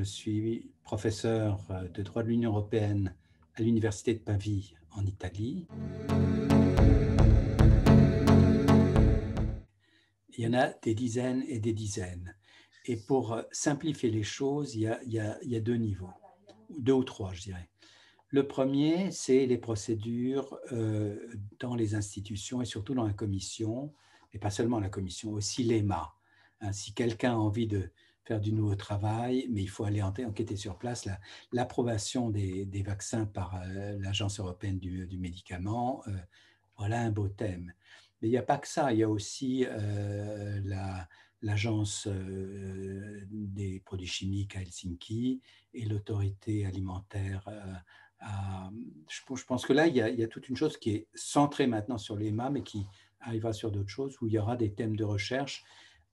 suis professeur de droit de l'Union européenne à l'Université de Pavie en Italie. Il y en a des dizaines et des dizaines. Et pour simplifier les choses, il y a deux niveaux, deux ou trois, je dirais. Le premier, c'est les procédures dans les institutions et surtout dans la commission, et pas seulement la commission, aussi l'EMA. Hein, si quelqu'un a envie de faire du nouveau travail, mais il faut aller enquêter sur place, l'approbation des vaccins par l'Agence européenne du médicament, voilà un beau thème. Mais il n'y a pas que ça, il y a aussi l'Agence des produits chimiques à Helsinki et l'autorité alimentaire je pense que là, il y a toute une chose qui est centrée maintenant sur l'EMA, mais qui arrivera sur d'autres choses, où il y aura des thèmes de recherche,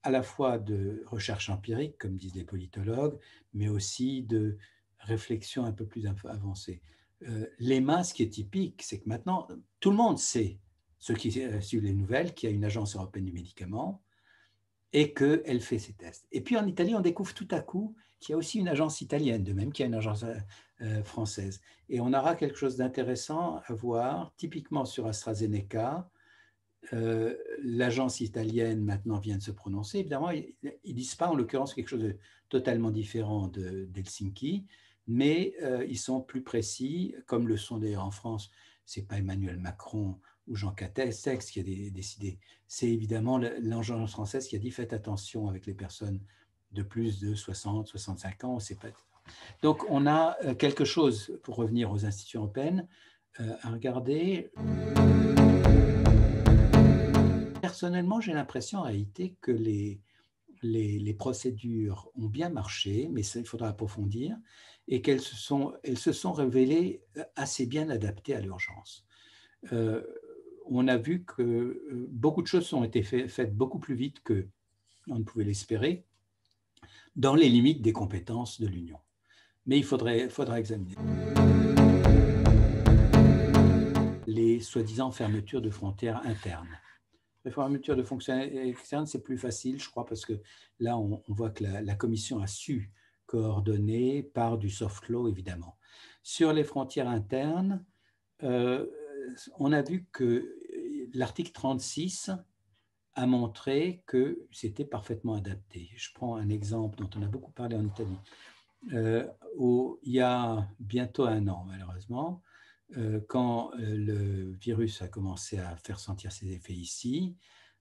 à la fois de recherche empirique, comme disent les politologues, mais aussi de réflexion un peu plus avancée. L'EMA, ce qui est typique, c'est que maintenant, tout le monde sait, ceux qui suivent les nouvelles, qu'il y a une agence européenne du médicament et qu'elle fait ses tests. Et puis en Italie, on découvre tout à coup qu'il y a aussi une agence italienne, de même qu'il y a une agence française. Et on aura quelque chose d'intéressant à voir, typiquement sur AstraZeneca. L'agence italienne maintenant vient de se prononcer. Évidemment, ils ne disent pas en l'occurrence quelque chose de totalement différent d'Helsinki, mais ils sont plus précis, comme le sont d'ailleurs en France. Ce n'est pas Emmanuel Macron ou Jean Castex qui a décidé. C'est évidemment l'agence française qui a dit faites attention avec les personnes de plus de 60, 65 ans. Pas... Donc, on a quelque chose, pour revenir aux institutions européennes, à regarder. Personnellement, j'ai l'impression en réalité que les procédures ont bien marché, mais ça, il faudra approfondir, et elles se sont révélées assez bien adaptées à l'urgence. On a vu que beaucoup de choses ont été faites beaucoup plus vite qu'on ne pouvait l'espérer, dans les limites des compétences de l'Union. Mais il faudra examiner. Les soi-disant fermetures de frontières internes. Les fermetures de frontières externes, c'est plus facile, je crois, parce que là, on voit que la Commission a su coordonner par du soft law, évidemment. Sur les frontières internes, on a vu que l'article 36 a montré que c'était parfaitement adapté. Je prends un exemple dont on a beaucoup parlé en Italie. Il y a bientôt un an, malheureusement, quand le virus a commencé à faire sentir ses effets ici,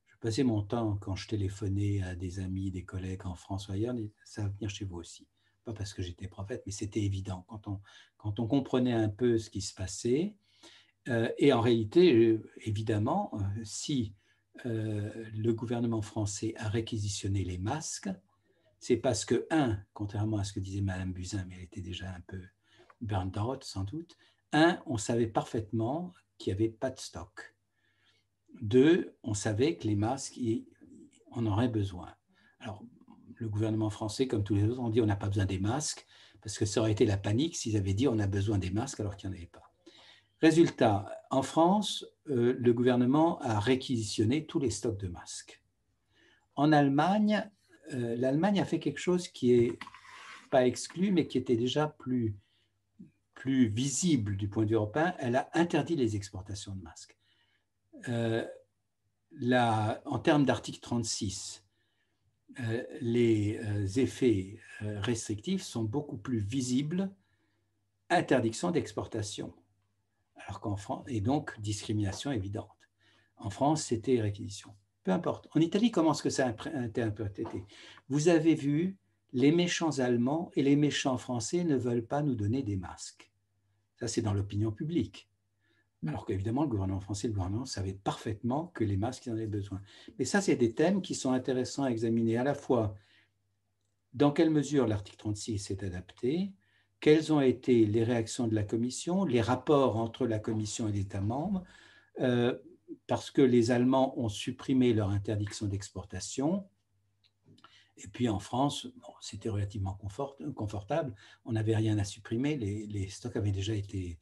je passais mon temps, quand je téléphonais à des amis, des collègues en France ou ailleurs, ça va venir chez vous aussi. Pas parce que j'étais prophète, mais c'était évident. Quand on comprenait un peu ce qui se passait, et en réalité, évidemment, si le gouvernement français a réquisitionné les masques, c'est parce que, contrairement à ce que disait Madame Buzyn, mais elle était déjà un peu burnt out sans doute, on savait parfaitement qu'il n'y avait pas de stock. 2, on savait que les masques, on en aurait besoin. Alors, le gouvernement français, comme tous les autres, ont dit on n'a pas besoin des masques, parce que ça aurait été la panique s'ils avaient dit on a besoin des masques alors qu'il n'y en avait pas. Résultat, en France, le gouvernement a réquisitionné tous les stocks de masques. En Allemagne, l'Allemagne a fait quelque chose qui n'est pas exclu, mais qui était déjà plus visible du point de vue européen. Elle a interdit les exportations de masques. En termes d'article 36, les effets restrictifs sont beaucoup plus visibles. Interdiction d'exportation. Alors qu'en France, et donc discrimination évidente. En France, c'était réquisition. Peu importe. En Italie, comment est-ce que ça a été interprété? Vous avez vu, les méchants Allemands et les méchants Français ne veulent pas nous donner des masques. Ça, c'est dans l'opinion publique. Alors qu'évidemment, le gouvernement français et le gouvernement savaient parfaitement que les masques, ils en avaient besoin. Mais ça, c'est des thèmes qui sont intéressants à examiner à la fois dans quelle mesure l'article 36 s'est adapté, quelles ont été les réactions de la Commission, les rapports entre la Commission et les États membres, parce que les Allemands ont supprimé leur interdiction d'exportation. Et puis en France, bon, c'était relativement confortable, on n'avait rien à supprimer, les stocks avaient déjà été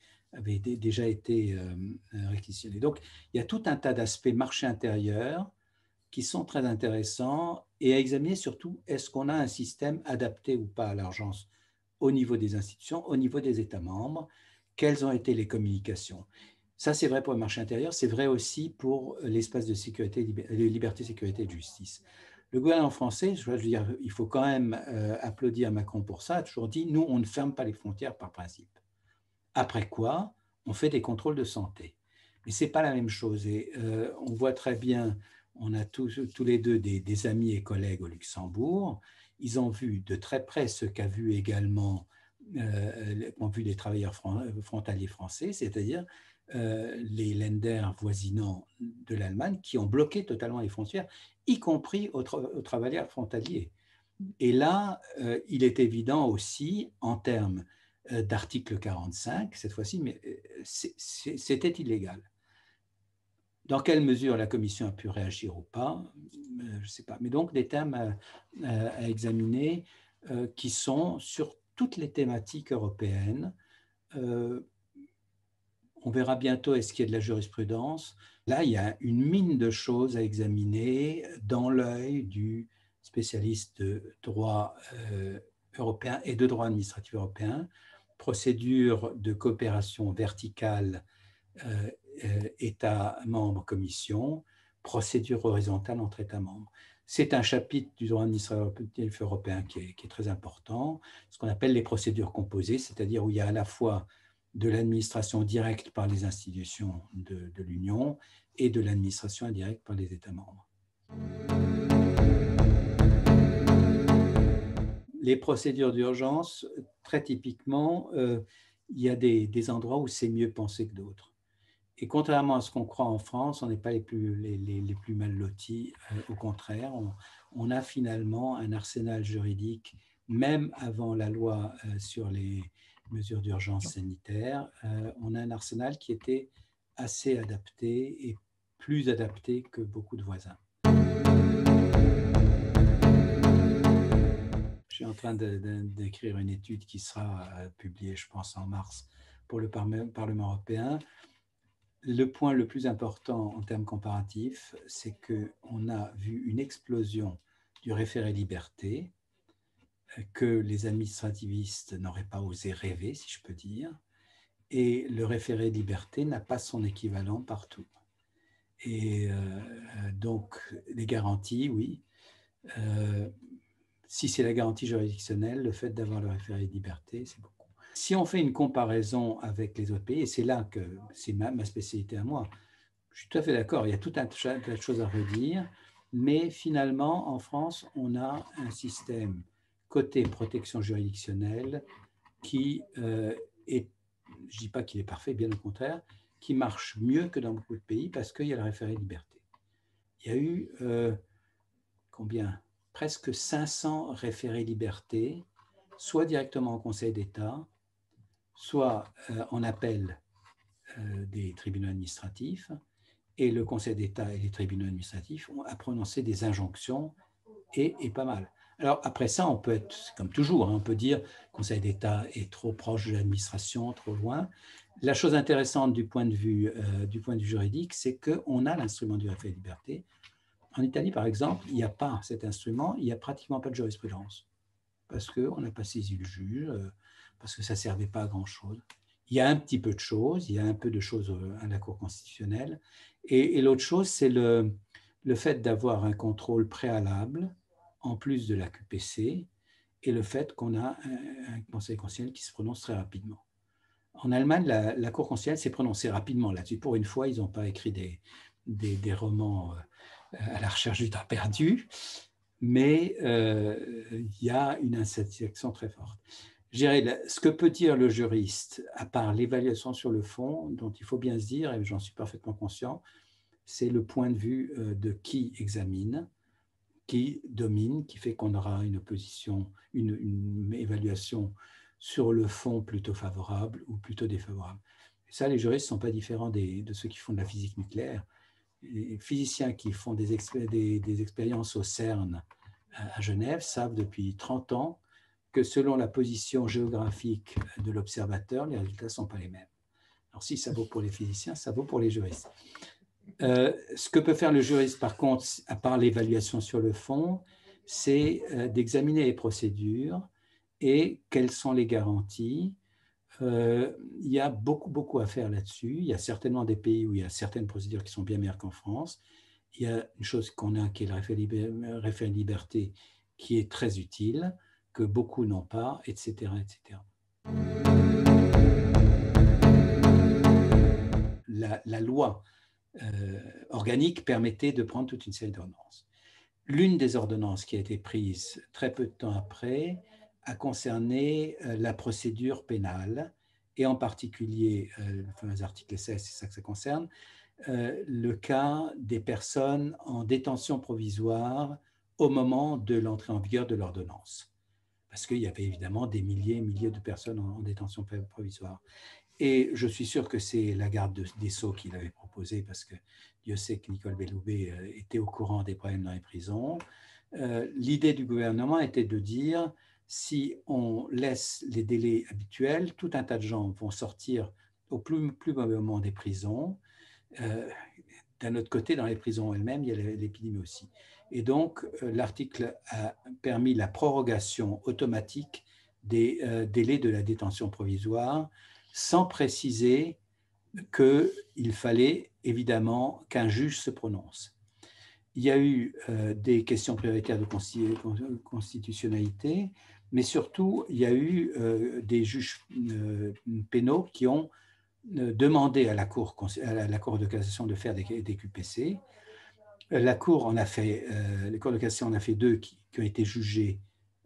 réquisitionnés. Donc, il y a tout un tas d'aspects marché intérieur qui sont très intéressants et à examiner surtout, est-ce qu'on a un système adapté ou pas à l'urgence au niveau des institutions, au niveau des États membres, quelles ont été les communications. Ça, c'est vrai pour le marché intérieur, c'est vrai aussi pour l'espace de sécurité, liberté, sécurité et justice. Le gouvernement français, je veux dire, il faut quand même applaudir Macron pour ça, a toujours dit, nous, on ne ferme pas les frontières par principe. Après quoi, on fait des contrôles de santé. Mais ce n'est pas la même chose. Et on voit très bien, on a tous les deux des amis et collègues au Luxembourg. Ils ont vu de très près ce qu'a vu également ont vu les travailleurs frontaliers français, c'est-à-dire les Länder voisinants de l'Allemagne qui ont bloqué totalement les frontières, y compris aux travailleurs frontaliers. Et là, il est évident aussi, en termes d'article 45, cette fois-ci, mais c'était illégal. Dans quelle mesure la Commission a pu réagir ou pas, je ne sais pas. Mais donc, des thèmes à examiner qui sont sur toutes les thématiques européennes. On verra bientôt est-ce qu'il y a de la jurisprudence. Là, il y a une mine de choses à examiner dans l'œil du spécialiste de droit européen et de droit administratif européen, procédure de coopération verticale États membres, Commission, procédure horizontale entre États membres. C'est un chapitre du droit administratif européen qui est très important, ce qu'on appelle les procédures composées, c'est-à-dire où il y a à la fois de l'administration directe par les institutions de l'Union et de l'administration indirecte par les États membres. Les procédures d'urgence, très typiquement, il y a des endroits où c'est mieux pensé que d'autres. Et contrairement à ce qu'on croit en France, on n'est pas les plus mal lotis. Au contraire, on a finalement un arsenal juridique, même avant la loi sur les mesures d'urgence sanitaire, on a un arsenal qui était assez adapté et plus adapté que beaucoup de voisins. Je suis en train d'écrire une étude qui sera publiée, je pense, en mars pour le Parlement européen. Le point le plus important en termes comparatifs, c'est qu'on a vu une explosion du référé liberté que les administrativistes n'auraient pas osé rêver, si je peux dire, et le référé liberté n'a pas son équivalent partout. Et donc, les garanties, oui. Si c'est la garantie juridictionnelle, le fait d'avoir le référé liberté, c'est beaucoup. Si on fait une comparaison avec les autres pays, et c'est là que c'est ma spécialité à moi, je suis tout à fait d'accord, il y a tout un tas de choses à redire, mais finalement, en France, on a un système côté protection juridictionnelle qui est, je ne dis pas qu'il est parfait, bien au contraire, qui marche mieux que dans beaucoup de pays parce qu'il y a le référé liberté. Il y a eu presque 500 référés liberté, soit directement au Conseil d'État, soit en appel des tribunaux administratifs, et le Conseil d'État et les tribunaux administratifs ont prononcé des injonctions et pas mal. Alors après ça, on peut être, comme toujours, on peut dire que le Conseil d'État est trop proche de l'administration, trop loin. La chose intéressante du point de vue juridique, c'est qu'on a l'instrument du référé liberté. En Italie, par exemple, il n'y a pas cet instrument, il n'y a pratiquement pas de jurisprudence, parce qu'on n'a pas saisi le juge, parce que ça ne servait pas à grand-chose. Il y a un petit peu de choses, il y a un peu de choses à la Cour constitutionnelle. Et l'autre chose, c'est le fait d'avoir un contrôle préalable, en plus de la QPC, et le fait qu'on a un Conseil constitutionnel qui se prononce très rapidement. En Allemagne, la Cour constitutionnelle s'est prononcée rapidement là-dessus. Pour une fois, ils n'ont pas écrit des romans à la recherche du temps perdu, mais il y a une insatisfaction très forte. Je dirais, ce que peut dire le juriste, à part l'évaluation sur le fond, dont il faut bien se dire, et j'en suis parfaitement conscient, c'est le point de vue de qui examine, qui domine, qui fait qu'on aura une opposition, une évaluation sur le fond plutôt favorable ou plutôt défavorable. Et ça, les juristes ne sont pas différents de ceux qui font de la physique nucléaire. Les physiciens qui font des expériences au CERN à Genève savent depuis 30 ans que selon la position géographique de l'observateur, les résultats ne sont pas les mêmes. Alors si ça vaut pour les physiciens, ça vaut pour les juristes. Ce que peut faire le juriste, par contre, à part l'évaluation sur le fond, c'est d'examiner les procédures et quelles sont les garanties. Il y a beaucoup à faire là-dessus. Il y a certainement des pays où il y a certaines procédures qui sont bien meilleures qu'en France. Il y a une chose qu'on a qui est le référé liberté qui est très utile, que beaucoup n'ont pas, etc., etc. La loi organique permettait de prendre toute une série d'ordonnances. L'une des ordonnances qui a été prise très peu de temps après a concerné la procédure pénale, et en particulier, le fameux article 16, c'est ça que ça concerne, le cas des personnes en détention provisoire au moment de l'entrée en vigueur de l'ordonnance. Parce qu'il y avait évidemment des milliers et milliers de personnes en détention provisoire. Et je suis sûr que c'est la garde des Sceaux qui l'avait proposé, parce que Dieu sait que Nicole Belloubet était au courant des problèmes dans les prisons. L'idée du gouvernement était de dire, si on laisse les délais habituels, tout un tas de gens vont sortir au plus mauvais moment des prisons. D'un autre côté, dans les prisons elles-mêmes, il y a l'épidémie aussi. Et donc, l'article a permis la prorogation automatique des délais de la détention provisoire, sans préciser qu'il fallait évidemment qu'un juge se prononce. Il y a eu des questions prioritaires de constitutionnalité, mais surtout, il y a eu des juges pénaux qui ont demandé à la Cour de cassation de faire des QPC. La Cour en a fait, les cours de cassation en a fait deux qui ont été jugés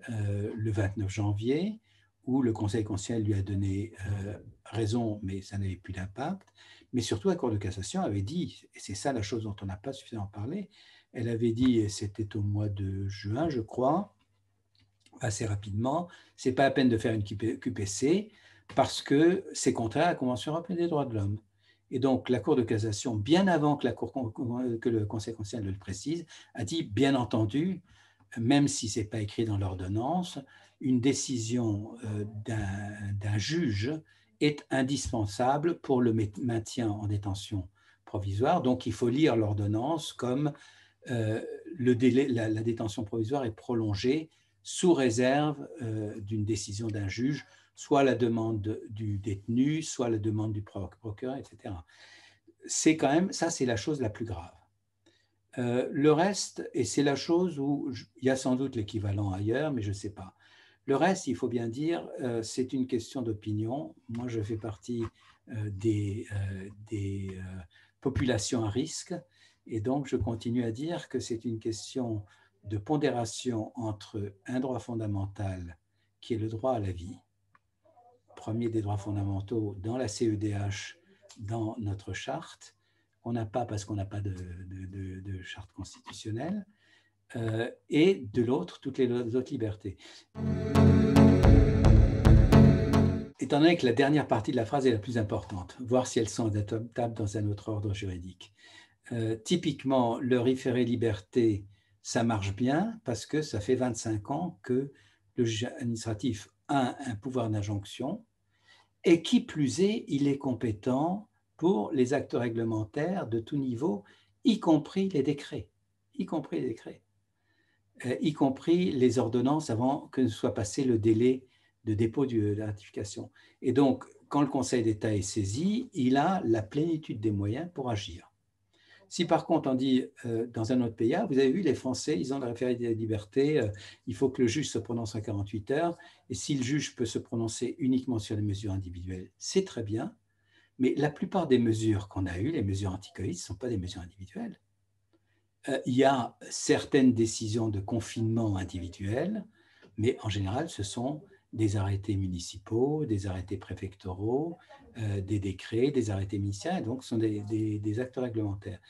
le 29 janvier, où le Conseil constitutionnel lui a donné raison, mais ça n'avait plus d'impact. Mais surtout, la Cour de cassation avait dit, et c'est ça la chose dont on n'a pas suffisamment parlé, elle avait dit, et c'était au mois de juin, je crois, assez rapidement, c'est pas la peine de faire une QPC parce que c'est contraire à la Convention européenne des droits de l'homme. Et donc, la Cour de cassation, bien avant que le Conseil constitutionnel le précise, a dit, bien entendu, même si ce n'est pas écrit dans l'ordonnance, une décision d'un juge est indispensable pour le maintien en détention provisoire. Donc, il faut lire l'ordonnance comme le délai, la détention provisoire est prolongée sous réserve d'une décision d'un juge, soit à la demande du détenu, soit à la demande du procureur, etc. C'est quand même, ça c'est la chose la plus grave. Le reste, et c'est la chose où il y a sans doute l'équivalent ailleurs, mais je ne sais pas. Le reste, il faut bien dire, c'est une question d'opinion. Moi, je fais partie des populations à risque, et donc je continue à dire que c'est une question de pondération entre un droit fondamental qui est le droit à la vie, premier des droits fondamentaux dans la CEDH, dans notre charte. On n'a pas parce qu'on n'a pas de charte constitutionnelle, et de l'autre, toutes les autres libertés. Étant donné que la dernière partie de la phrase est la plus importante, voir si elles sont adaptables dans un autre ordre juridique. Typiquement, le référé liberté, ça marche bien parce que ça fait 25 ans que le juge administratif a un pouvoir d'injonction, et qui plus est, il est compétent pour les actes réglementaires de tout niveau, y compris les décrets, y compris les ordonnances avant que ne soit passé le délai de dépôt de la ratification. Et donc, quand le Conseil d'État est saisi, il a la plénitude des moyens pour agir. Si par contre on dit dans un autre pays, vous avez vu, les Français, ils ont le référé de liberté, il faut que le juge se prononce en 48 heures, et si le juge peut se prononcer uniquement sur les mesures individuelles, c'est très bien, mais la plupart des mesures qu'on a eues, les mesures anti-Covid, ne sont pas des mesures individuelles. Il y a certaines décisions de confinement individuelles, mais en général, ce sont des arrêtés municipaux, des arrêtés préfectoraux, des décrets, des arrêtés ministériels, donc ce sont des actes réglementaires.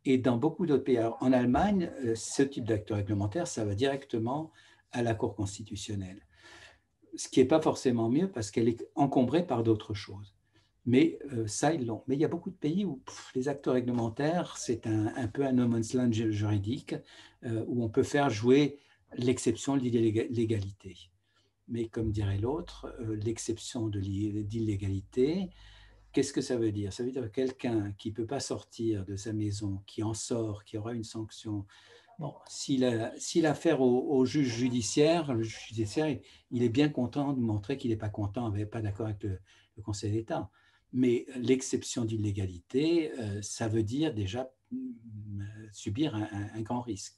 Et dans beaucoup d'autres pays, en Allemagne, ce type d'acte réglementaire, ça va directement à la Cour constitutionnelle, ce qui n'est pas forcément mieux parce qu'elle est encombrée par d'autres choses. Mais ça, ils l'ont. Mais il y a beaucoup de pays où les actes réglementaires, c'est un peu un no man's land juridique, où on peut faire jouer l'exception d'illégalité. Mais comme dirait l'autre, l'exception d'illégalité, qu'est-ce que ça veut dire? Ça veut dire que quelqu'un qui ne peut pas sortir de sa maison, qui en sort, qui aura une sanction Bon, s'il a affaire au juge judiciaire, le juge judiciaire, il est bien content de montrer qu'il n'est pas content, il n'est pas d'accord avec le Conseil d'État. Mais l'exception d'illégalité, ça veut dire déjà subir un grand risque.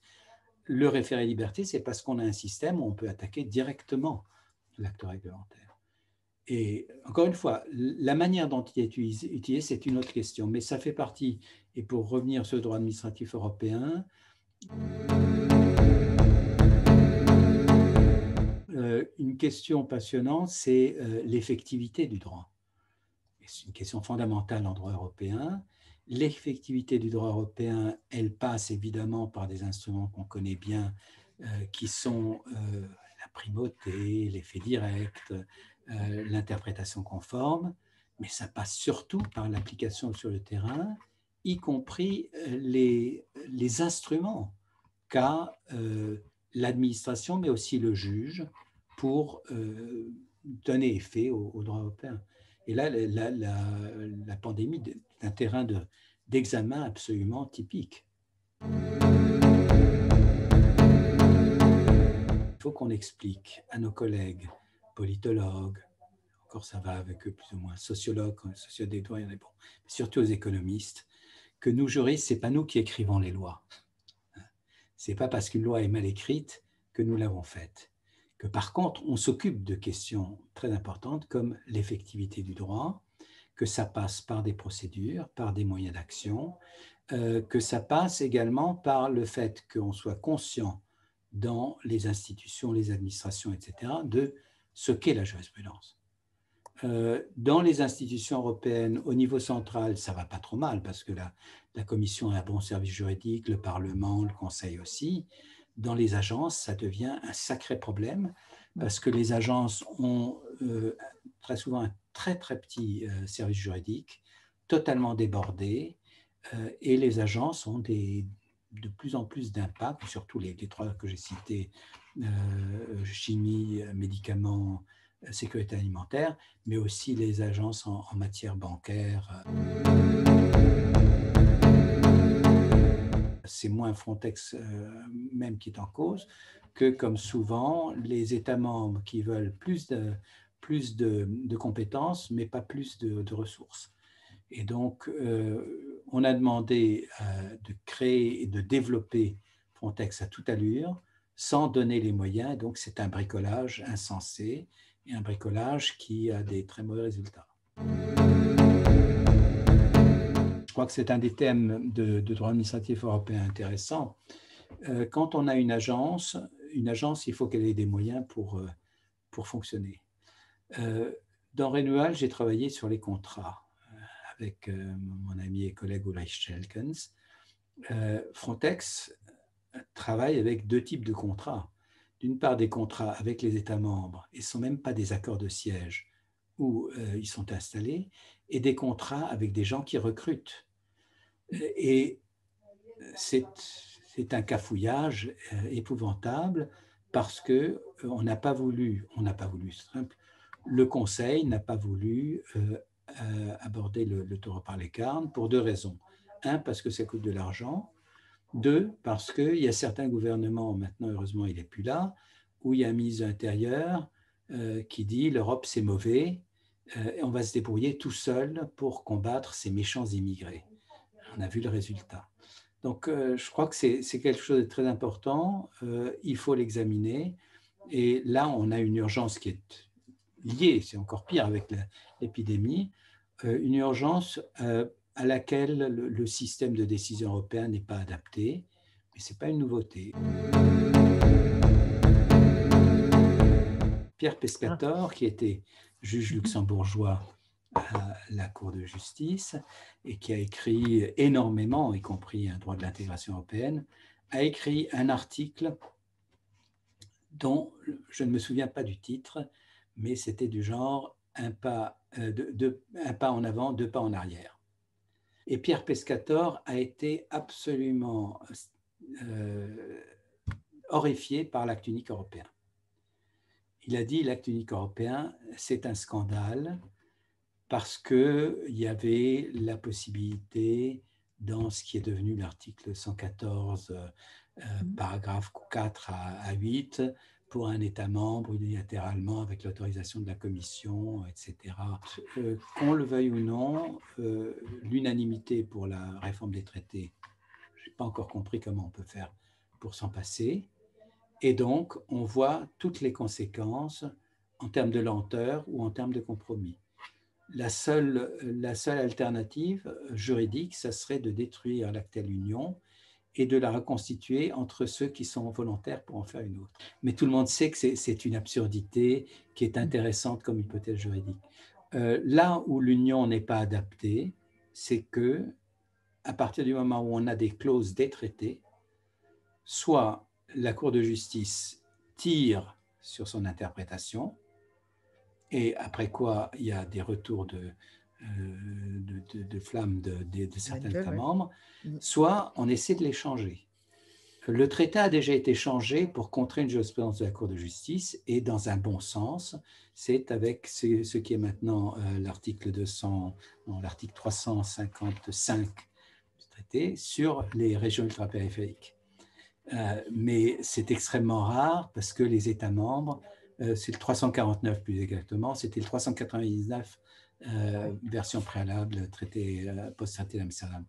Le référé-liberté, c'est parce qu'on a un système où on peut attaquer directement l'acte réglementaire. Et encore une fois, la manière dont il est utilisé, c'est une autre question, mais ça fait partie, et pour revenir sur le droit administratif européen, une question passionnante, c'est l'effectivité du droit. C'est une question fondamentale en droit européen. L'effectivité du droit européen, elle passe évidemment par des instruments qu'on connaît bien, qui sont la primauté, les faits directs, l'interprétation conforme, mais ça passe surtout par l'application sur le terrain, y compris les instruments qu'a l'administration, mais aussi le juge, pour donner effet au droit européen. Et là, la pandémie est un terrain d'examen absolument typique. Il faut qu'on explique à nos collègues politologues, encore ça va avec eux plus ou moins, sociologues, sociodétois, il y en a bon, mais surtout aux économistes, que nous juristes, ce n'est pas nous qui écrivons les lois. Ce n'est pas parce qu'une loi est mal écrite que nous l'avons faite. Que par contre, on s'occupe de questions très importantes comme l'effectivité du droit, que ça passe par des procédures, par des moyens d'action, que ça passe également par le fait qu'on soit conscient dans les institutions, les administrations, etc., de ce qu'est la jurisprudence. Dans les institutions européennes, au niveau central, ça ne va pas trop mal parce que la Commission a un bon service juridique, le Parlement, le Conseil aussi. Dans les agences, ça devient un sacré problème parce que les agences ont très souvent un très très petit service juridique, totalement débordé, et les agences ont de plus en plus d'impact, surtout les trois que j'ai cités, chimie, médicaments, sécurité alimentaire, mais aussi les agences en matière bancaire. C'est moins Frontex même qui est en cause que, comme souvent, les États membres qui veulent plus de compétences, mais pas plus de ressources. Et donc, on a demandé de créer et de développer Frontex à toute allure, sans donner les moyens. Et donc, c'est un bricolage insensé et un bricolage qui a des très mauvais résultats. Je crois que c'est un des thèmes de droit administratif européen intéressant. Quand on a une agence, il faut qu'elle ait des moyens pour fonctionner. Dans Renewal, j'ai travaillé sur les contrats avec mon ami et collègue Ulrich Schelkens. Frontex travaille avec deux types de contrats. D'une part, des contrats avec les États membres, et ce ne sont même pas des accords de siège où ils sont installés, et des contrats avec des gens qui recrutent. Et c'est un cafouillage épouvantable parce qu'on n'a pas voulu, c'est simple, le Conseil n'a pas voulu aborder le taureau par les cornes pour deux raisons. Un, parce que ça coûte de l'argent. Deux, parce qu'il y a certains gouvernements, maintenant heureusement il n'est plus là, où il y a un ministre de l'Intérieur qui dit l'Europe c'est mauvais, et on va se débrouiller tout seul pour combattre ces méchants immigrés. On a vu le résultat. Donc je crois que c'est quelque chose de très important, il faut l'examiner, et là on a une urgence qui est liée, c'est encore pire avec l'épidémie, une urgence à laquelle le système de décision européen n'est pas adapté, mais ce n'est pas une nouveauté. Pierre Pescator, qui était juge luxembourgeois à la Cour de justice et qui a écrit énormément, y compris un droit de l'intégration européenne, a écrit un article dont je ne me souviens pas du titre, mais c'était du genre un pas en avant, deux pas en arrière. Et Pierre Pescator a été absolument horrifié par l'acte unique européen. Il a dit l'acte unique européen, c'est un scandale parce qu'il y avait la possibilité, dans ce qui est devenu l'article 114 paragraphe 4 à 8, pour un État membre unilatéralement avec l'autorisation de la Commission, etc. Qu'on le veuille ou non, l'unanimité pour la réforme des traités, je n'ai pas encore compris comment on peut faire pour s'en passer. Et donc, on voit toutes les conséquences en termes de lenteur ou en termes de compromis. La seule alternative juridique, ça serait de détruire l'actuelle union et de la reconstituer entre ceux qui sont volontaires pour en faire une autre. Mais tout le monde sait que c'est une absurdité qui est intéressante comme hypothèse juridique. Là où l'union n'est pas adaptée, c'est que à partir du moment où on a des clauses des traités, soit la Cour de justice tire sur son interprétation, et après quoi il y a des retours de flammes de certains États membres, soit on essaie de les changer. Le traité a déjà été changé pour contrer une jurisprudence de la Cour de justice, et dans un bon sens, c'est avec ce qui est maintenant l'article 355 du traité sur les régions ultrapériphériques. Mais c'est extrêmement rare parce que les États membres, c'est le 349 plus exactement, c'était le 399 version préalable, traité post-traité d'Amsterdam.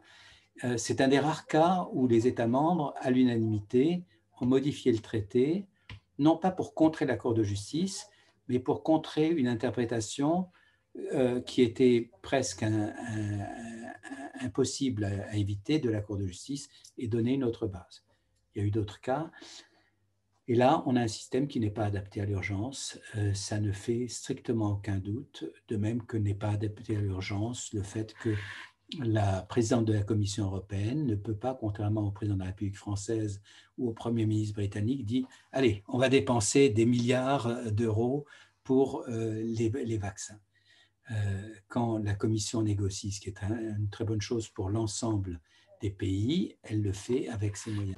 C'est un des rares cas où les États membres, à l'unanimité, ont modifié le traité, non pas pour contrer la Cour de justice, mais pour contrer une interprétation qui était presque impossible à éviter de la Cour de justice, et donner une autre base. Il y a eu d'autres cas. Et là, on a un système qui n'est pas adapté à l'urgence. Ça ne fait strictement aucun doute, de même que n'est pas adapté à l'urgence le fait que la présidente de la Commission européenne ne peut pas, contrairement au président de la République française ou au Premier ministre britannique, dire « Allez, on va dépenser des milliards d'euros pour les vaccins ». Quand la Commission négocie, ce qui est une très bonne chose pour l'ensemble des pays, elle le fait avec ses moyens.